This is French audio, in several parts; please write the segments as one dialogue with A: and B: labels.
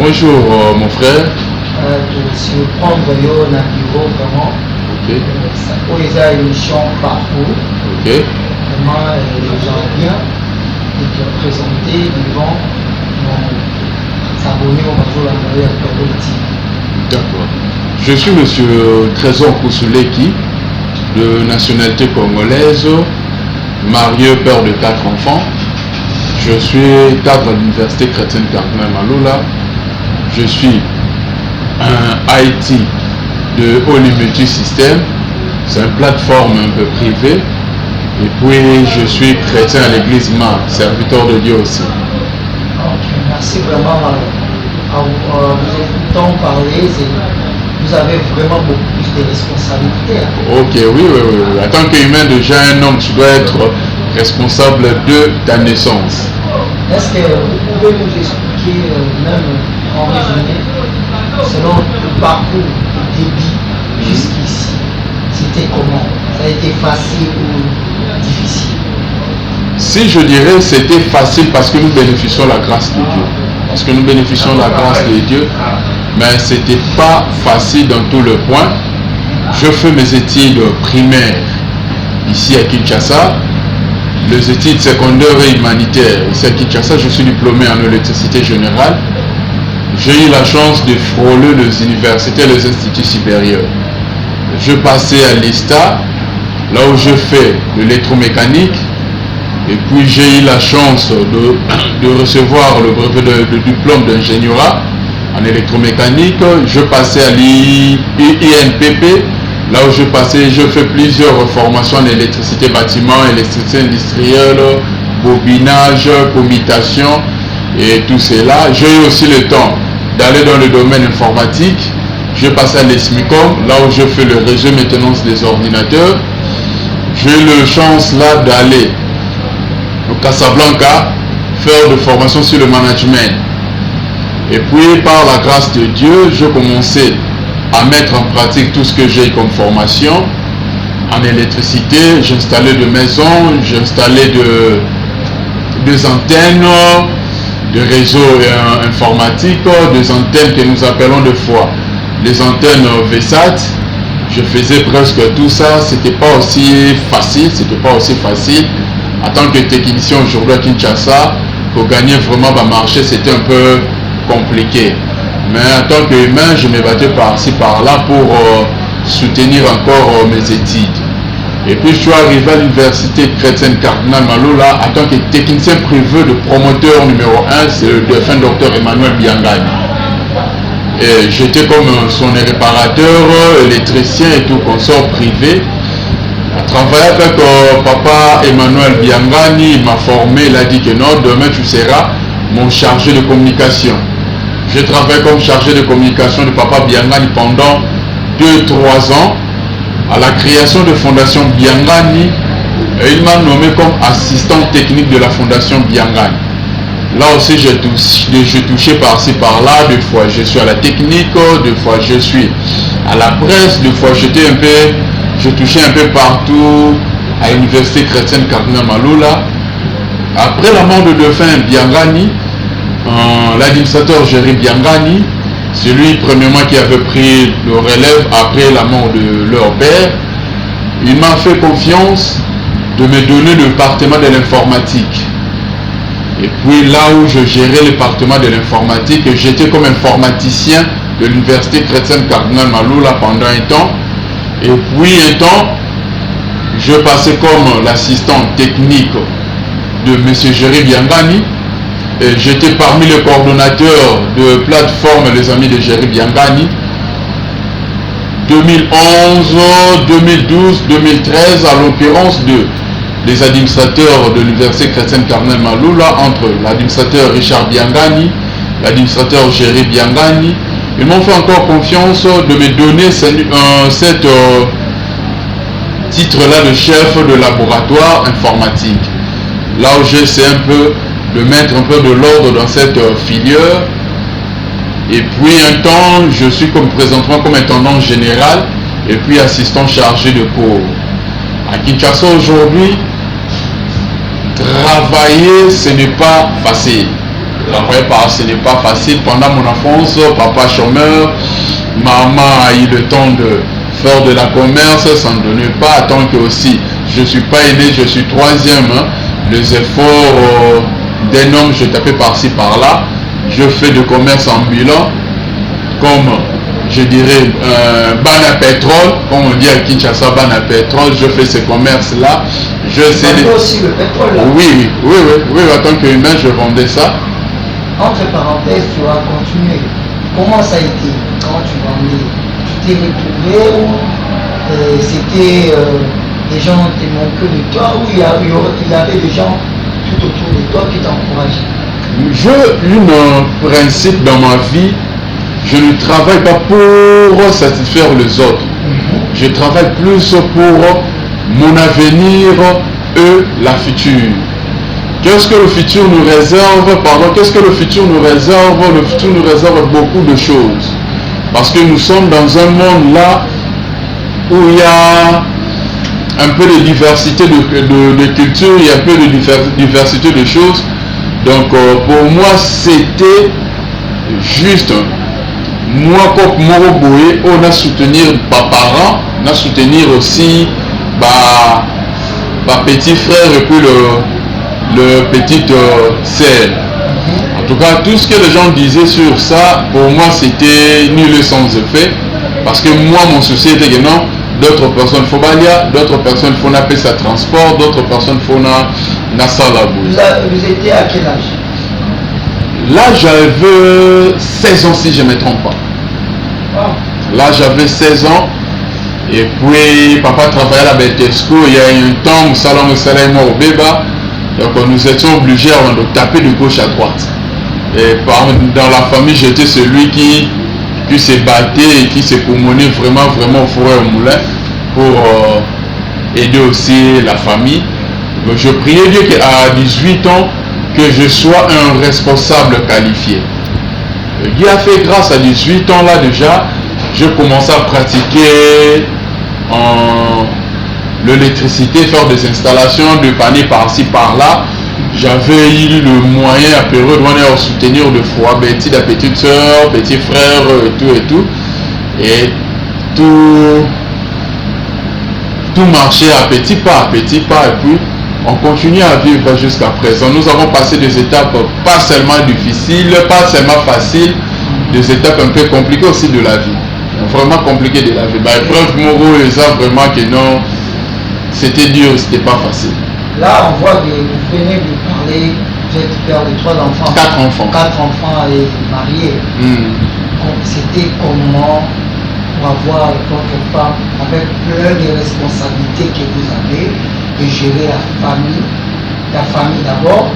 A: Bonjour mon frère.
B: Si vous prenez yo na bureau vraiment.
A: Ok.
B: Ça peut être une émission parcours.
A: Ok.
B: Vraiment les gens bien et qui ont présenté devant s'abonner au jour la meilleure politique.
A: D'accord. Je suis monsieur Trésor Koussouleki, de nationalité congolaise, marié, père de 4 enfants. Je suis cadre à l'université chrétienne Cardinal Maloula. Je suis un IT de Holy System. C'est une plateforme un peu privée. Et puis je suis chrétien à l'église MAR, serviteur de Dieu aussi.
B: Ok, merci vraiment. Vous écoutant parler, vous avez vraiment beaucoup plus de responsabilités.
A: Ok, oui. En tant qu'humain, déjà un homme, tu dois être responsable de ta naissance.
B: Est-ce que vous pouvez nous expliquer, même en résumé, selon le parcours de débit jusqu'ici, c'était comment? Ça a été facile ou difficile?
A: Si je dirais c'était facile parce que nous bénéficions de la grâce de Dieu. Parce que nous bénéficions de la grâce de Dieu, mais ce n'était pas facile dans tout le point. Je fais mes études primaires ici à Kinshasa, les études secondaires et humanitaires ici à Kinshasa. Je suis diplômé en électricité générale. J'ai eu la chance de frôler les universités et les instituts supérieurs. Je passais à l'ISTA, là où je fais l'électromécanique. Et puis j'ai eu la chance de recevoir le brevet de diplôme d'ingénierat en électromécanique. Je passais à l'INPP, là où je fais plusieurs formations en électricité bâtiment, électricité industrielle, bobinage, commutation et tout cela. J'ai eu aussi le temps d'aller dans le domaine informatique. Je passais à l'ESMICOM, là où je fais le réseau maintenance des ordinateurs. J'ai eu la chance là d'aller au Casablanca, faire de formation sur le management. Et puis par la grâce de Dieu, je commençais à mettre en pratique tout ce que j'ai comme formation en électricité. J'installais des maisons, j'installais des antennes, des réseaux informatiques, des antennes que nous appelons des fois les antennes VSAT. Je faisais presque tout ça. C'était pas aussi facile. En tant que technicien aujourd'hui à Kinshasa, pour gagner vraiment ma marché, c'était un peu compliqué. Mais en tant qu'humain, je me battais par-ci par-là pour soutenir encore mes études. Et puis je suis arrivé à l'université chrétienne Cardinal Maloula en tant que technicien privé de promoteur numéro 1, c'est le défunt docteur Emmanuel Biangani. Et j'étais comme son réparateur, électricien et tout, consort privé. À travailler avec papa Emmanuel Biangani, il m'a formé, il a dit que non, demain tu seras mon chargé de communication. J'ai travaillé comme chargé de communication de papa Biangani pendant 2-3 ans à la création de Fondation Biangani. Et il m'a nommé comme assistant technique de la Fondation Biangani. Là aussi j'ai touché par-ci par-là, des fois je suis à la technique, des fois je suis à la presse, des fois je touchais un peu partout à l'université chrétienne Cardinal Maloula. Après la mort de défunt Biangani, l'administrateur Jerry Biangani, c'est lui premièrement qui avait pris le relève après la mort de leur père. Il m'a fait confiance de me donner le département de l'informatique. Et puis là où je gérais le département de l'informatique, j'étais comme informaticien de l'université chrétienne Cardinal Maloula pendant un temps. Et puis un temps, je passais comme l'assistant technique de M. Jerry Biangani. J'étais parmi les coordonnateurs de plateforme Les Amis de Jerry Biangani. 2011, 2012, 2013, à l'occurrence des administrateurs de l'université chrétienne Cardinal Maloula, entre l'administrateur Richard Biangani, l'administrateur Jerry Biangani. Ils m'ont fait encore confiance de me donner cet titre-là de chef de laboratoire informatique. Là où j'essaie un peu de mettre un peu de l'ordre dans cette filière. Et puis un temps, je suis présentement comme intendant général et puis assistant chargé de cours. À Kinshasa aujourd'hui, travailler ce n'est pas facile. Travailler par ce n'est pas facile. Pendant mon enfance, papa chômeur, maman a eu le temps de faire de la commerce, ça ne donnait pas, tant que aussi je ne suis pas aidé, je suis troisième. Hein. Les efforts d'un homme, je tapais par-ci par-là. Je fais du commerce ambulant, comme je dirais Bana Pétrole, comme on dit à Kinshasa, Bana Pétrole, je fais ce commerce-là. Je sais
B: aussi le pétrole là.
A: Oui, en tant qu'humain, je vendais ça.
B: Entre parenthèses, tu vas continuer. Comment ça a été quand tu vendais? Tu t'es retrouvé où c'était des gens qui manquaient de toi, ou il y avait des gens tout autour de toi qui t'encourageaient?
A: J'ai un principe dans ma vie, je ne travaille pas pour satisfaire les autres. Je travaille plus pour mon avenir et la future. Qu'est-ce que le futur nous réserve? Pardon, qu'est-ce que le futur nous réserve? Le futur nous réserve beaucoup de choses. Parce que nous sommes dans un monde là où il y a un peu de diversité de culture, il y a un peu de diversité de choses. Donc pour moi c'était juste moi comme Moroboé, on a soutenir mes parents, on a soutenir aussi ma petit frère et puis le petit sœur. En tout cas, tout ce que les gens disaient sur ça, pour moi c'était nul et sans effet. Parce que moi, mon souci était que non, d'autres personnes font balia, d'autres personnes font appeler ça transport, d'autres personnes font na salabou.
B: Vous étiez à quel âge?
A: Là, j'avais 16 ans si je ne me trompe pas. Là, j'avais 16 ans. Et puis, papa travaillait à la Betesco. Il y a un temps, salon salaire au Béba. Donc, nous étions obligés de taper de gauche à droite. Et dans la famille, j'étais celui qui se battait et qui se poumonait vraiment au four et au moulin pour aider aussi la famille. Donc, je priais Dieu qu'à 18 ans, que je sois un responsable qualifié. Dieu a fait grâce à 18 ans là déjà, je commençais à pratiquer l'électricité, faire des installations de paniers par-ci par-là. J'avais eu le moyen à période de soutenir de foi, la petite soeur, petit frère, et tout. Et tout marchait à petit pas, et puis on continue à vivre jusqu'à présent. Nous avons passé des étapes pas seulement difficiles, pas seulement faciles, des étapes un peu compliquées aussi de la vie. Vraiment compliquées de la vie. Épreuve Moro, les a vraiment que non, c'était dur, c'était pas facile.
B: Là, on voit que vous venez de parler, vous êtes père de 3 enfants.
A: 4 enfants.
B: 4 enfants et mariés. C'était comment pour avoir votre femme avec plein de responsabilités que vous avez, et gérer ta famille d'abord,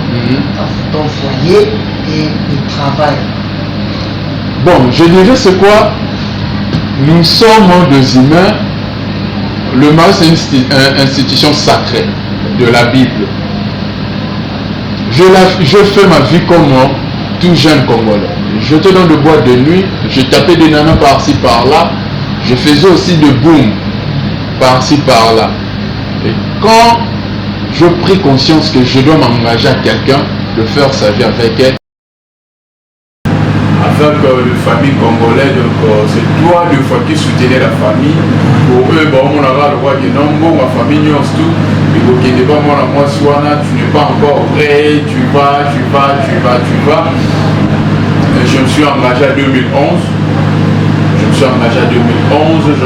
B: ton foyer et le travail?
A: Bon, je dirais c'est quoi? Nous sommes des humains. Le mariage c'est une institution sacrée de la Bible. Je fais ma vie comme tout jeune Congolais. J'étais dans le boîte de nuit, je tapais des nanas par-ci par-là, je faisais aussi de boom par-ci par-là. Et quand je pris conscience que je dois m'engager à quelqu'un, de faire sa vie avec elle, avec les familles congolaises, donc c'est toi deux fois qui soutenais la famille. Pour eux, on aura le roi qui non, ma famille n'y a tout. Mais tu n'es pas moi, tu n'es pas encore prêt, tu vas. Et je me suis engagé à 2011. Je me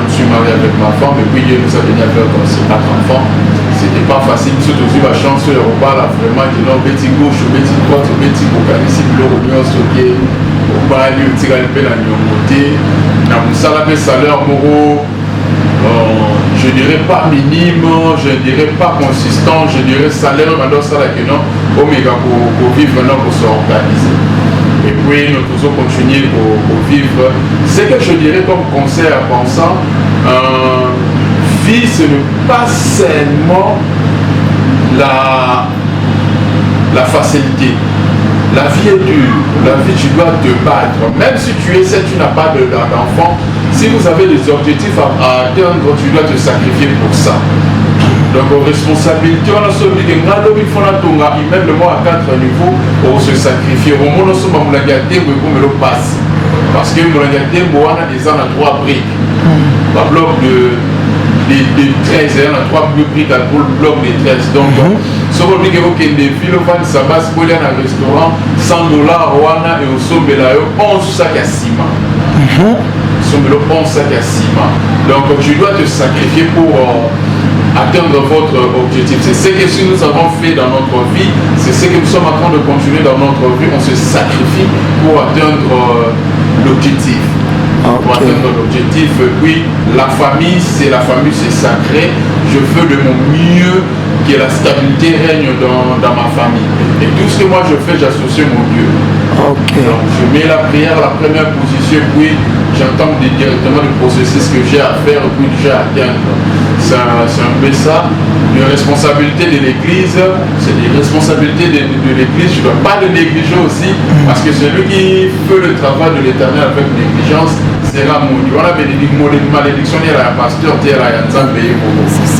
A: suis marié avec ma femme, et puis Dieu nous a donné à faire comme 4 enfants. C'était pas facile, surtout aussi la chance de repas là, vraiment, qui n'ont petit gauche, petit droite, petit vocal, ici, le revenir stocké, au bas, il y a un peu la nyongoté, dans mon salaire Moro, je dirais pas minime, je dirais pas consistant, je dirais salaire, maintenant ça là que non, oméga pour vivre maintenant, pour s'organiser. Et puis nous devons continuer pour vivre. Ce que je dirais comme conseil à pensant, vie ce n'est pas seulement la facilité. La vie est dure, la vie tu dois te battre. Même si tu n'as pas d'enfant, si vous avez des objectifs à atteindre, tu dois te sacrifier pour ça. Donc, responsabilité, on a sauvé des grands il faut immeuble à 4 niveaux pour se sacrifier. Au moment où on a gâté, on le passe. Parce que on a gâté, on a des ans à 3 briques. Par bloc de 13, on a 3 briques pour le bloc de 13. Donc, si on dit que des villes, ça va se poser dans un restaurant, $100, et au sommet là, 11 sacs à ciment. Sommet 11 sacs à ciment. Donc, je dois te sacrifier pour atteindre votre objectif. C'est ce que nous avons fait dans notre vie, c'est ce que nous sommes en train de continuer dans notre vie. On se sacrifie pour atteindre l'objectif. Pour atteindre l'objectif. Puis la famille, c'est sacré. Je fais de mon mieux que la stabilité règne dans ma famille. Et tout ce que moi je fais, j'associe mon Dieu. Donc je mets la prière à la première position, puis j'entends directement le processus que j'ai à faire, puis j'ai à atteindre. C'est un peu ça. Les responsabilités de l'église, c'est des responsabilités de l'église. Je ne dois pas le négliger aussi, parce que celui qui fait le travail de l'éternel avec négligence sera maudit. On a malédiction, il y a un pasteur, il y a un Nzambé.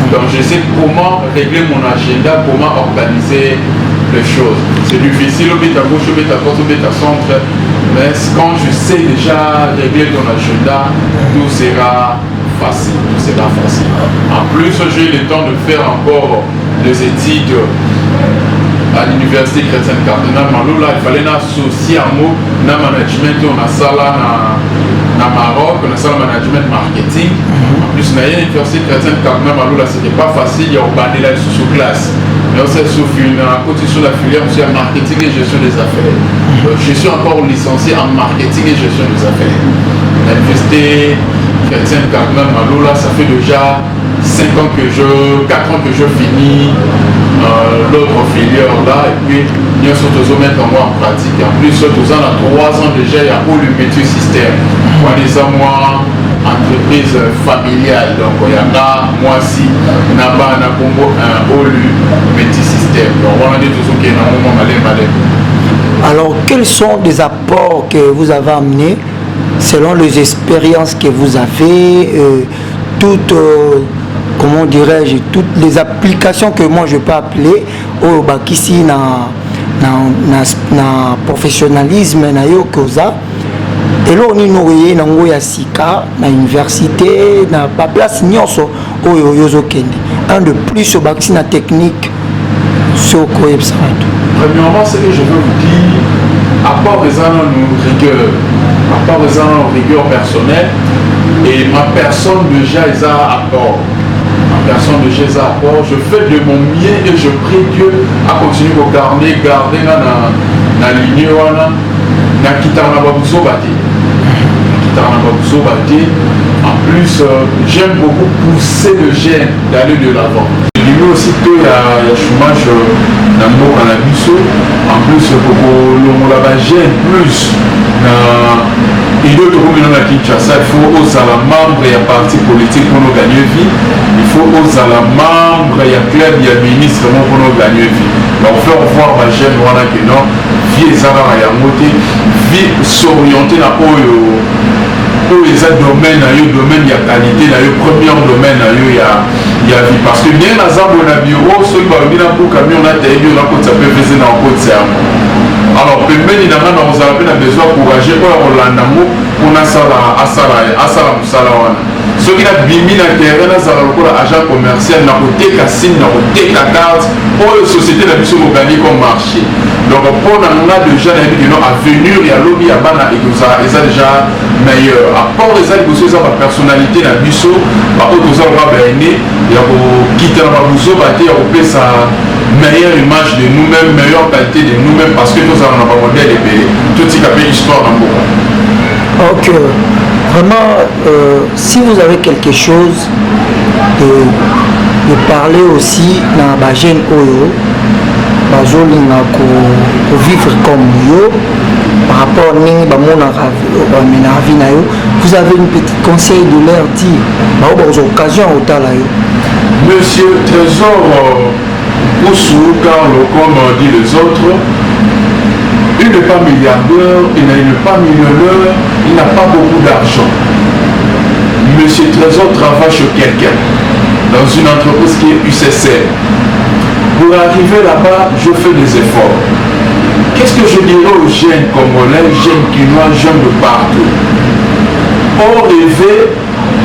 A: Donc je sais comment régler mon agenda, comment organiser les choses. C'est difficile, au bête à gauche, au bête à droite, au bête à centre, mais quand je sais déjà régler ton agenda, tout sera facile, tout sera facile. En plus, j'ai eu le temps de faire encore des études à l'université chrétienne cardinal Maloula. Il fallait associer un mot dans management, on a ça là dans Maroc, on a ça le management marketing. En plus, dans l'université chrétienne cardinal Maloula, c'était pas facile, il y a bandé là sous classe. Mais on s'est soufflé à côté sur la filière, on en marketing et gestion des affaires. Je suis encore licencié en marketing et gestion des affaires. L'université chrétienne cardinal Maloula, ça fait déjà 4 ans que je finis l'autre filière là, et puis nous sommes mettre en pratique. En plus, nous avons 3 ans déjà, il y a pour le métier système. Moi, les moi, entreprise familiale, donc il y en a moi aussi, on a un métier système. Donc on a dit toujours qu'il y a un moment malin.
B: Alors, quels sont les apports que vous avez amenés selon les expériences que vous avez, toutes, comment dirais-je, toutes les applications que moi je peux appeler au bakisi na professionnalisme na yo koza et là on inoye na ngo ya sika na université na ba place nyonso oyo yozo kende un de plus au bakisi na technique soko yebsato.
A: Premièrement, ce que je veux vous dire, à part les rigueur personnelle, et ma personne déjà est à apport. Je fais de mon mieux et je prie Dieu à continuer de garder la lignée na kitana babuso bati. En plus, j'aime beaucoup pousser le gène d'aller de l'avant. Il y a aussi que il y a chômage dans le cannabis. En plus, pour la gène plus il faut aux membre et à parti politique pour nous gagner vie. Il faut aux membre et à club et à ministre pour nous gagner vie. Donc, on fait voir ma gène voilà que non, vie et ça va y monter, vie s'orienter dans les domaines, domaine de qualité, le premier domaine il y a vie. Parce que bien dans un bureau, ceux qui vont venir pour camion, on a des gens qui peuvent faire dans le côté serment. Alors, peut-être que nous avons besoin d'encourager pour l'Andamo pour Asala. Ceux qui ont bimi dans le terrain, agent commercial, dans le signe, dans le carte, pour la société de comme marché. Donc, pour nous, on a déjà à venir, il y a lobby à Bana et ça déjà meilleur. À part les aides, vous avez la personnalité dans le biseau, à part vous avez il y a quitter la bousso, il y a sa meilleure image de nous-mêmes, meilleure qualité de nous-mêmes, parce que nous avons un modèle de pays. Tout ce qui a fait l'histoire dans le monde.
B: Ok. Vraiment, si vous avez quelque chose de parler aussi dans la jeune Oyo, vivre comme yo, par rapport à vous avez un petit conseil de leur dire, aux occasions au Talayo.
A: Monsieur Trésor Oussou, comme dit les autres, il n'est pas milliardaire, il n'est pas millionnaire, il n'a pas beaucoup d'argent. Monsieur Trésor travaille chez quelqu'un. dans une entreprise qui est UCCL. Pour arriver là-bas, je fais des efforts. Qu'est-ce que je dirais aux jeunes congolais, jeunes quinois, jeunes de partout? On rêver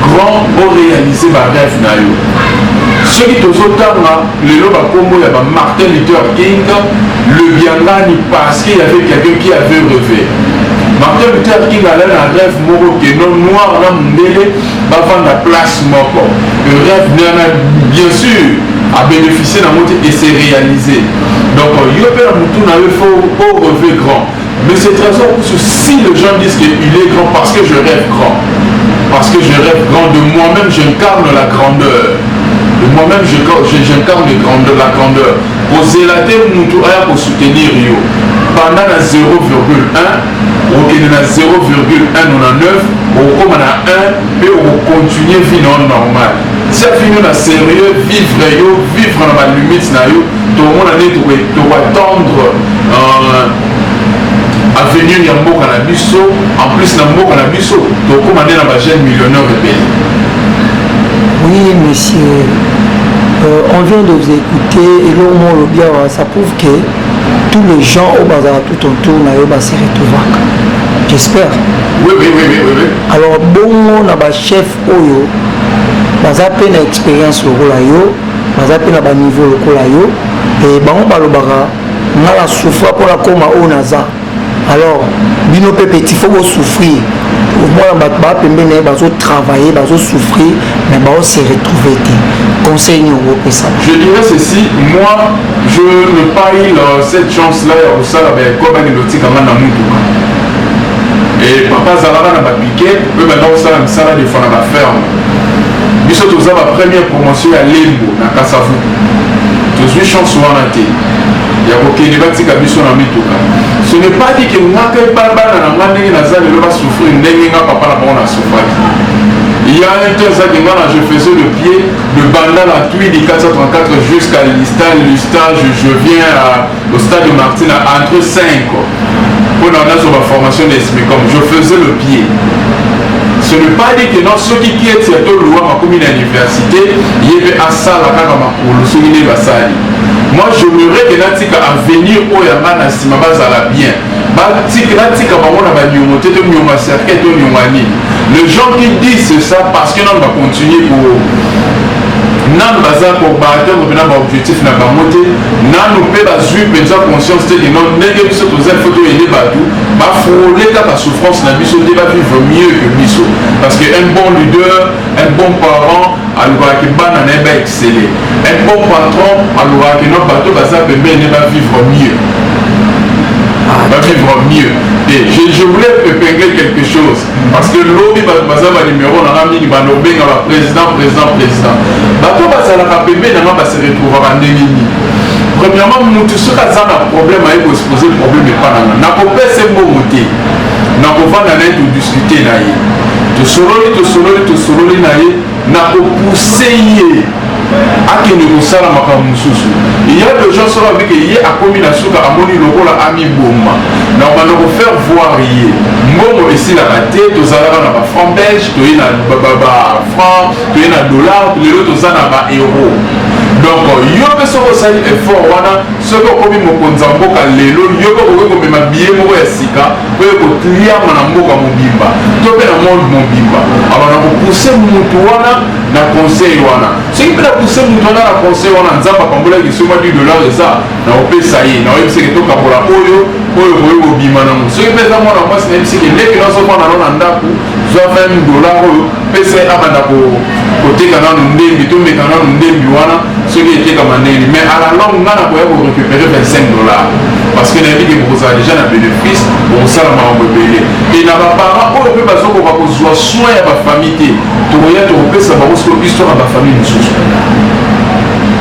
A: grand, on réaliser ma rêve na yo. Ceux qui te sont là, le loba combo, il y a Martin Luther King, le Biangani, parce qu'il y avait quelqu'un qui avait rêvé. Martin Luther King a un rêve moro que non noir na mundele va vendre la place moko. Le rêve bien sûr a bénéficié d'un monde et s'est réalisé. Donc il faut rêver grand. Mais c'est très important si les gens disent qu'il est grand parce que je rêve grand. Parce que je rêve grand de moi-même, j'incarne la grandeur. De moi-même, j'incarne la grandeur. Pour zélater Moutou Aya pour soutenir Rio. Pendant la 0,1, on est à 0,199, on est à 1, et on continue à vivre normal. Si on finit à sérieux, vivre dans la limite, tout le monde doit attendre à venir à Mboka na biso, en plus na Mboka na biso, tout le monde est dans la jeune millionnaire de pays.
B: Oui, monsieur. On vient de vous écouter et le mot bien, ça prouve que tous les gens au bazar tout autour n'ont se retrouver. J'espère.
A: Oui.
B: Alors, bon, on a un chef Oyo, bazar peine expérience au Rolayo, bazar peine à niveau au Rolayo, et bon, balobara, on a la souffrance pour la coma au Naza. Alors, bino petit, il faut souffrir. Moi, je travailler, je souffrir, mais je se retrouver. Conseil ça.
A: Je dirais ceci, moi, je n'ai pas eu cette chance-là au Salabé, comme un élotique à Manamoutou. Et papa Zalara n'a pas piqué, eux maintenant, ça a des fois dans la ferme. Nous sommes tous à la première promotion à Lembo, à Kassavou. Tous une chance ou en athée. Il y a aucun débat qui a mis sur la mitouka. Ce n'est pas dit que nous n'avons pas souffrir, nous n'avons pas souffrir. Il y a un temps, je faisais le pied de Bandal à Tui du 434 jusqu'à l'Ustage, je viens au stade de Martine entre 5 pour sur ma formation d'esprit, comme je faisais le pied. Ce n'est pas dit que non, ceux qui quittent cette loi, ma commune à l'université, il y avait un salle à Kakamakulu, ceux qui moi, je voudrais que Natika à venir au Yamana si ma base à la bien. Natika va monter de Myoma Cerquet de Myomani. Les gens qui disent ça parce que nous va continuer pour. Nan baza pour battre un objectif na bamote. Nan nous peut baser déjà conscience de non négatif sur tous les photos et les bateaux. Ba frôler ta souffrance na biso de va vivre mieux que biso. Parce que un bon leader, un bon parent, alors que bana ne va exceller. Un bon patron, alors que notre bateau baza peut va vivre mieux. Va vivre mieux. Et je voulais épingler quelque chose. Parce que l'objet va numéro, on a mis le président. Bateau va se retrouver en Némini. Premièrement, nous tous ceux qui ont un problème à se poser le problème n'est pas là. N'a pas fait ce mot monter. N'a pas fait de discuter. Tout solo, n'a pas poussé. Il y a des gens sur la vie qui a commis la souka à moni logo la ami bomba. Na on va faire voir hier. Momo ici la raté, tous à la ba franc belge, tu es na baba franc, tu es na dollar, les autres tous à na euro. Donc yo pe so ko sali effort wana, ce ko komi mo konzambo ka lelo, yo ko ko ko ma billet mo ya sika, ko ko tlia na mboka mobimba. To pe na monde mobimba. Alors na ko pousser mutu wana na conseil wana. Ce qui peut la pousser mutu wana na conseil wana nzamba pambola ki soma $10 ça, na opesa ye, na oyebise ke to kabola oyo obima na mo. Ce qui peut ça mwana mwasi na yebise ke leki na so mwana na ndaku, zo $20 oyo pesa abanda ko koteka na ndembi to meka na ndembi wana. Ce qui était comme un ennemi. Mais à la longue, on a récupéré $25. Parce que les gens qui ont déjà un bénéfice, on s'en a rebellé. Et n'a pas parents, on peut pas se faire soin à ma famille. Tu regardes, tu repères, ça va aussi l'histoire à ma famille.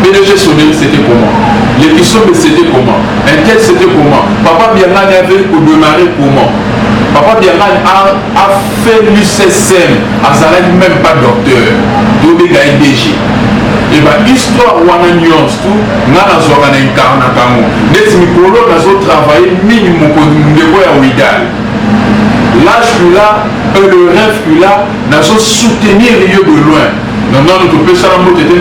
A: PDG Sonel, c'était comment? Les questions, c'était comment? Un tel, c'était comment? Papa Biangan avait démarré comment? Papa Biangan a fait l'UCSM, à Zalek même pas docteur. Dobega IDG. Et bien, histoire wana nuance tout, n'a pas besoin d'incarner kango. Des micros, n'a pas travaillé minimum pour nous idéal. L'âge plus là, le rêve plus là, n'a pas soutenir les yeux de loin. Non, nous peut ça la moto il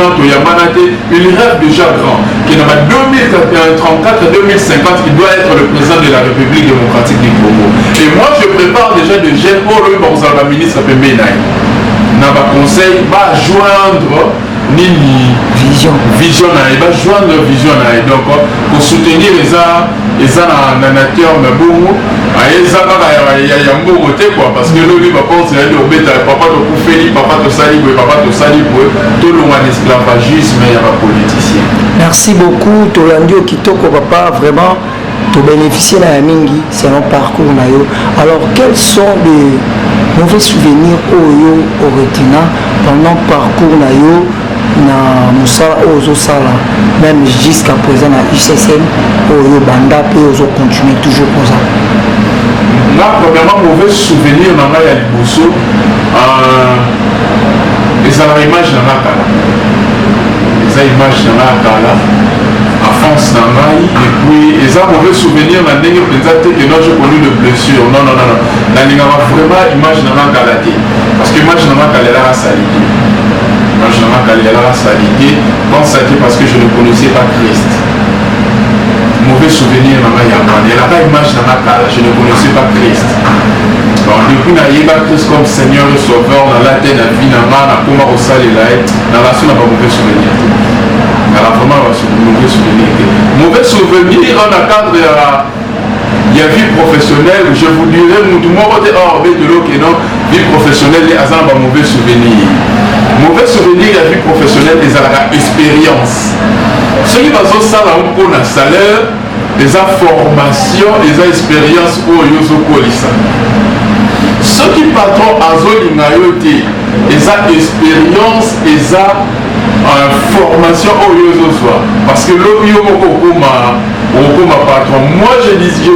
A: rêve déjà grand. Qui dans 2034 2050, il doit être le président de la République démocratique du Congo. Et moi, je prépare déjà de jeunes pour le ministre Pembenaï. Dans ma conseil, va joindre Nini Vision. Il va joindre Vision. Donc, pour soutenir les arts, na nature mais bon ayeza kaka ya mbongo te quoi parce que lobi va penser aller au bêta papa to kufeli papa to sali boy papa to sali boy tout le monde esclavagisme ya ba politicien.
B: Merci beaucoup Tolandi Okitoko papa, vraiment to bénéficier na mingi c'est un parcours na yo. Alors quels sont les mauvais souvenirs oyo au retina pendant parcours na yo na musala ozo sala même jusqu'à présent na ICSM oyo banda pe ozo continuer toujours comme ça?
A: Là premièrement mauvais souvenir na ngai ya liboso ezala image na ngai kala eza image na ngai kala enfance na ngai et puis eza mauvais souvenir na ndenge mpenza te que non j'ai connu de blessure non nalingaka vraiment image na ngai kala te parce que image na ngai kala elaka sali te. Moi, je n'ai pas salité, parce que je ne connaissais pas Christ. Mauvais souvenir, maman Yaman. Il y a la image dans ma cale, je ne connaissais pas Christ. Bon, depuis que pas Christ comme Seigneur et Sauveur, dans la tête, dans la vie, dans la vie, dans la vie, dans la vie, n'a pas mauvais souvenir. Dans la vraiment mauvais souvenir. Mauvais souvenir, on a cadre il y a vie professionnelle, je vous dirais, tout le monde est hors de l'eau qui non, vie professionnelle, il y a un mauvais souvenir. Mauvais souvenir de la vie professionnelle, des expériences. Ceux qui ont ça pour un salaire, des formations, des expériences pour les autres. Ceux qui patron à zone des expériences, des formation aux autres. Parce que l'homme ma patron. Moi je disais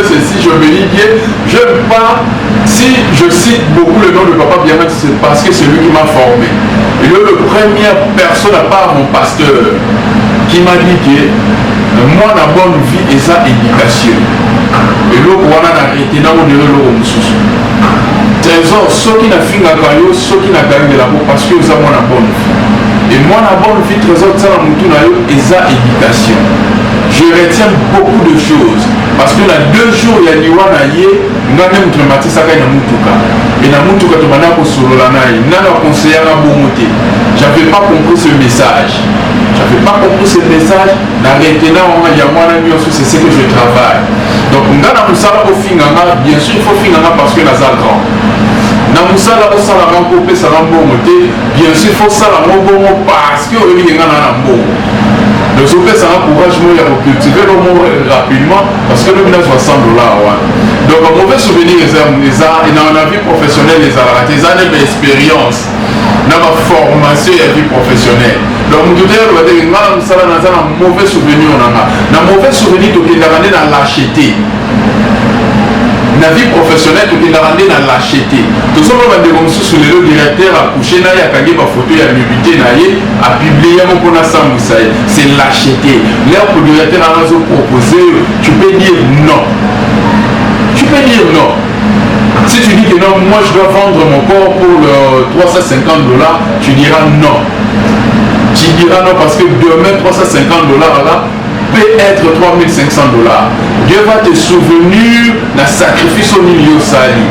A: ceci, je me dis que je n'aime pas, si je cite beaucoup le nom de papa bien c'est parce que c'est lui qui m'a formé. Et le première personne à part mon pasteur qui m'a dit que moi la bonne vie et sa éducation. Et l'autre on a arrêté dans mon l'autre trésor ceux qui n'a fini à caillou, ceux qui n'a gagné de la peau parce que ça moi la bonne vie. Et moi la bonne vie trésor ça la moutou na yo et sa éducation. Je retiens beaucoup de choses parce que dans 2 jours il y a Niwana Yé, n'a même traumatisé ça quand il y a Moutuka. Et dans Moutuka, tu m'as dit solo la naï, n'a pas conseillé à Bomoté. J'avais pas compris ce message. N'arrêtez là, il y a moi c'est ce que je travaille. Donc, dans Moussala au Finganga, bien sûr, il faut Finganga parce que la grand. Dans Moussala au Salaman, pour ça la Bomoté, bien sûr, il faut ça la Bomo parce que il y a un bon. Le soupé, ça encourage moi à cultiver le mot rapidement parce que le village va $100. Donc, un mauvais souvenir, et dans la vie professionnelle, les années d'expérience, dans ma formation et la vie professionnelle. Donc, tout à l'heure, on va dire que un mauvais souvenir. Un mauvais souvenir, tu es dans la lâcheté. La vie professionnelle, tu es dans la lâcheté. Tout ça, on va dire que le directeur a couché, il a gagné ma photo, il a publié, a publié, c'est lâcheté. Là, le directeur a proposé, tu peux dire non. Tu peux dire non. Si tu dis que non, moi je dois vendre mon corps pour $350, tu diras non. Tu diras non parce que demain $350 là peut être $3,500. Dieu va te souvenir d'un sacrifice au milieu sali.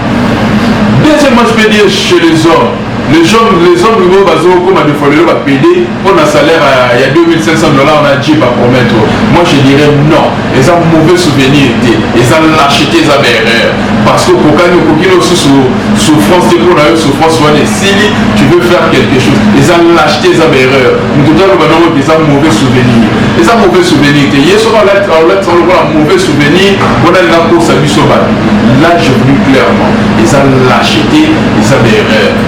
A: Deuxièmement, je peux dire chez les hommes. Les hommes nouveaux comme à défendre va payer pour un salaire il y a $2,500 on a dit pas promettre. Moi je dirais non. Ils ont mauvais souvenir, ils ont lâcheté les erreurs. Parce que pour quand nous souffrance pour la souffrance si tu veux faire quelque chose, ils ont lâcheté les erreurs. Nous tout à l'heure ils ont mauvais souvenir. Ils ont mauvais souvenir. Hier soir on a mauvais souvenir. On a la course à du sauvage. Là je vous dis clairement, ils ont lâcheté les erreurs.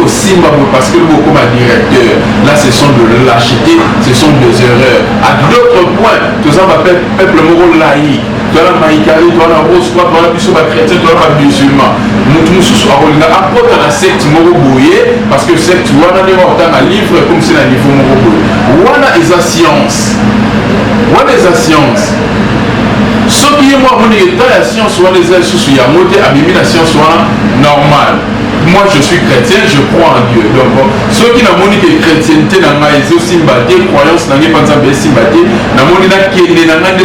A: Simba parce que beaucoup ma directeur là ce sont de lâcheté, ce sont des erreurs à d'autres points. Tout ça m'appelle peuple moro laïque, toi la maïkari, toi la rose, toi la biso chrétien, toi la musulman. Nous tous apporte à la secte moro bouillé parce que secte wana ne va autant à livre comme c'est un niveau moro bouillé. Wana est la science. Wana est la science. Ce qui est moi mon état la science wana est sous ya moté abimi la science wana normal. moi je suis chrétien, je crois en Dieu. Donc, ceux qui n'ont pas de chrétienté, ils ont sympathie, croyance, ils n'ont pas de sympathie, ils n'ont pas de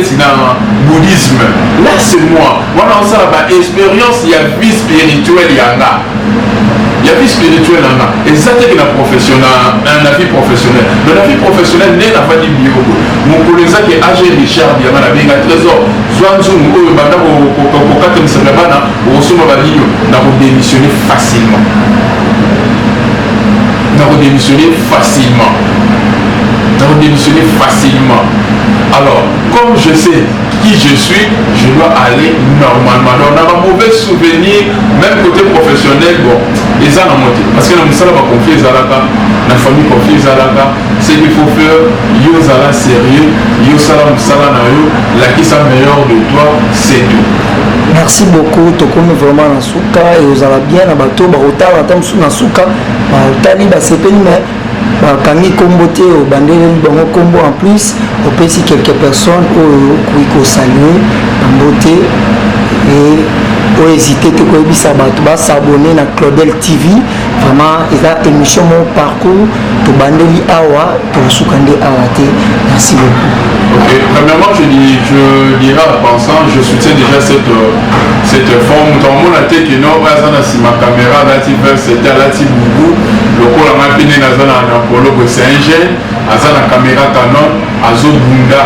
A: bouddhisme. Là, c'est moi. Moi, dans ça, expérience, il y a vie spirituelle, il y en a. Il y a vie spirituelle en a. Et ça, c'est un professionnel, un avis professionnel. Mais la vie professionnelle n'est pas dit mieux. Mon collègue qui est âgé Richard, il y a un trésor. Soit nous, au démissionner facilement. Nous démissionner facilement. Nous démissionner facilement. Alors, comme je sais qui je suis, je dois aller normalement. Donc, on a un mauvais souvenir, même côté professionnel, bon, ils ont la moitié. Parce que nous avons confié à la famille confiée à ce qu'il faut faire, yo zala sérieux, yo salam salanayo, la qui est meilleur de toi, c'est tout.
B: Merci beaucoup, Tokomi vraiment dans souka et vous allez bien à bateau, barotar, attends sous dans souka, barotar, c'est péni mais bakangi kombo te au bandele bango kombo en plus, au petit quelques personnes au saluer en beauté et pour hésiter te ko ebisa bato ba s'abonner na Claudel TV vraiment eza émission mon parcours to bandeli awa to sukande awa te. Merci beaucoup.
A: Ok, premièrement je dirais en pensant, je soutiens déjà cette forme. Dans mon tête que non, c'est ma caméra, là tu veux, c'était là tu bougou, le coup la main pénée dans un polo, c'est un gène, à la caméra Canon, azobunda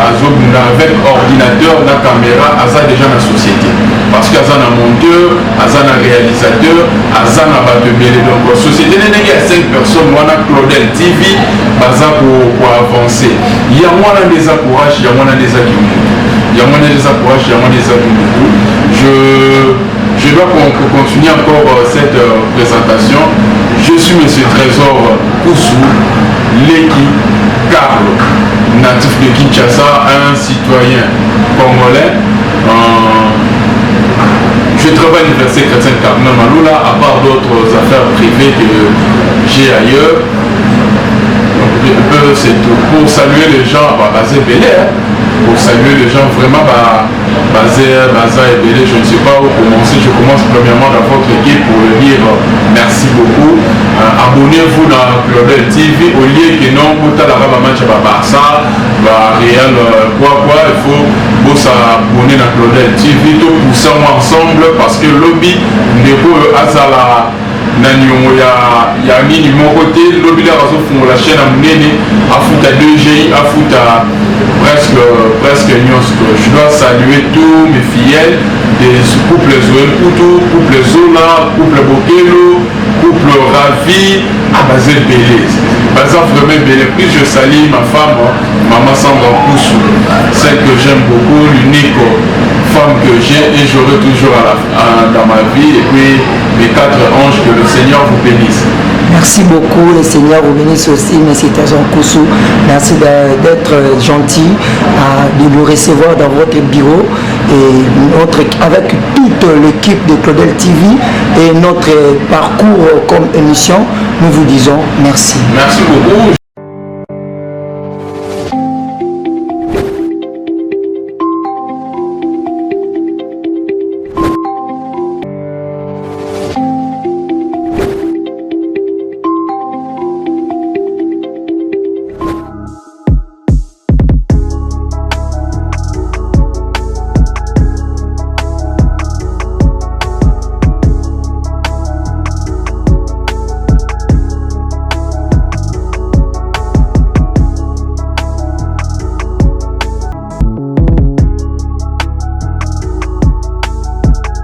A: avec ordinateur, la caméra, à déjà la société. Parce qu'à un monteur, à un réalisateur, à un bateau-bélé. Donc la société n'est qu'à 5 personnes, moi on Claudel TV, baza pour avancer. Il y a moins des encourages, il y a moins des acquis. Il y a moins des encourages, il y a moins des acquis. Je dois continuer encore cette présentation. Je suis M. Trésor Koussou, Leki Carlo, natif de Kinshasa, un citoyen congolais. Je travaille à l'université chrétienne Cardinal Maloula, à part d'autres affaires privées que j'ai ailleurs. Donc, c'est tout. Pour saluer les gens basés Bélé, pour saluer les gens vraiment basés et Bélé, je ne sais pas où commencer. Je commence premièrement dans votre équipe pour le dire merci beaucoup. Abonnez-vous dans Claudel TV au lieu que non, pour la match Barça, Real, il faut s'abonner dans Claudel TV, tout pousser ensemble parce que lobby de Azala. Il y a nini mon côté, lobby la raison pour la chaîne à Mounene, à foot à 2G, à foot à presque Nyons. Je dois saluer tous mes fidèles des couples Zoé Poutou, couple Zola, couple Bokelo, couple Ravi, à Basel Bélé. Basel vraiment Bélé. Puis je salue ma femme, Maman Sandra Koussou, celle que j'aime beaucoup, l'unique femme que j'ai et j'aurai toujours dans ma vie. Et puis mes 4 anges, que le Seigneur vous bénisse.
B: Merci beaucoup, le Seigneur vous bénisse aussi, M. Trésor Koussou. Merci d'être gentil, de nous recevoir dans votre bureau et avec toute l'équipe de Claudel TV et notre parcours comme émission, nous vous disons merci.
A: Merci beaucoup.